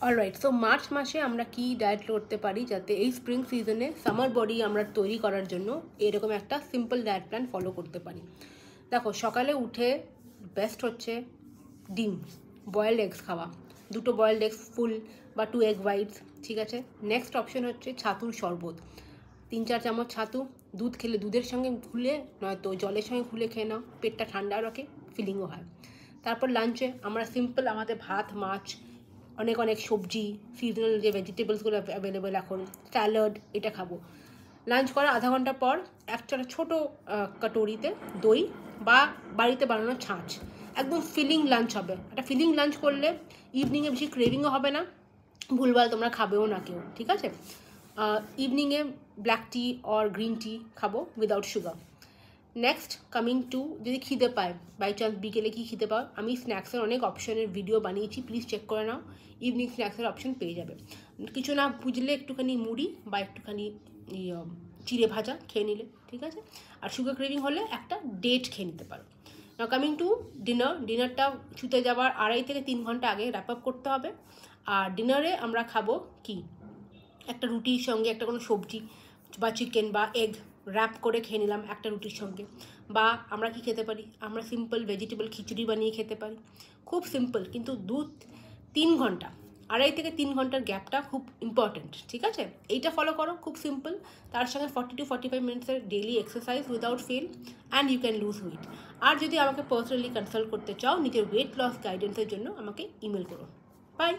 Alright, so March মাসে আমরা কি ডায়েট করতে পারি যাতে এই স্প্রিং সিজনে সামার বডি আমরা তৈরি করার জন্য এরকম একটা সিম্পল ডায়েট প্ল্যান ফলো করতে পারি। দেখো, সকালে উঠে বেস্ট হচ্ছে ডিম, বয়েলড এগস খাওয়া, 2টো বয়েলড এগস ফুল বা 2 এগ হোয়াইটস, ঠিক আছে। নেক্সট অপশন হচ্ছে ছাতুর শরবত, 3-4 চামচ ছাতু, দুধ খেলে দুধের সঙ্গে ঘুলে নয়তো জলের সঙ্গে ঘুলে খেয়ে নাও, পেটটা ঠান্ডা রাখে, ফিলিংও হয়। তারপর লাঞ্চে আমরা সিম্পল আমাদের ভাত, মাছ, অনেক অনেক সবজি, সিজনাল যে ভেজিটেবলসগুলো অ্যাভেলেবেল এখন, স্যালাড, এটা খাবো। লাঞ্চ করার আধা ঘন্টা পর একটা ছোটো কাটোরিতে দই বা বাড়িতে বানানো ছাঁচ, একদম ফিলিং লাঞ্চ হবে। একটা ফিলিং লাঞ্চ করলে ইভিনিংয়ে বেশি ক্রেভিংও হবে না, ভুলভাল তোমরা খাবেও না কেউ, ঠিক আছে। ইভিনিংয়ে black tea or green tea খাবো without sugar. Next coming to, যদি খিদে পায় বাই চান্স বিকেলে কি খিদে পাও, আমি স্ন্যাক্সের অনেক অপশনের ভিডিও বানিয়েছি, প্লিজ চেক করে নাও। ইভিনিং স্ন্যাক্সের অপশন পেয়ে যাবে। কিছু না বুঝলে একটুখানি মুড়ি বা একটুখানি চিড়ে ভাজা খেয়ে নিলে, ঠিক আছে। আর সুগার ক্রেভিং হলে একটা ডেট খেয়ে নিতে পারো। নাও কামিং টু ডিনারটা শুতে যাওয়ার 2.5 থেকে 3 ঘন্টা আগে র্যাপ আপ করতে হবে। আর ডিনারে আমরা খাবো কি, একটা রুটির সঙ্গে একটা কোনো সবজি বা চিকেন বা এগ র্যাপ করে খেয়ে নিলাম একটা রুটির সঙ্গে। বা আমরা কি খেতে পারি, আমরা সিম্পল ভেজিটেবল খিচুড়ি বানিয়ে খেতে পারি, খুব সিম্পল। কিন্তু 2-3 ঘন্টা, 2.5 থেকে 3 ঘন্টার গ্যাপটা খুব ইম্পর্টেন্ট, ঠিক আছে। এইটা ফলো করো, খুব সিম্পল। তার সঙ্গে 40 to 45 মিনিটসের daily exercise without fail, and you can lose weight. আর যদি আমাকে পার্সোনালি কনসাল্ট করতে চাও নিজের ওয়েট লস গাইডেন্সের জন্য, আমাকে ইমেল করো। বাই।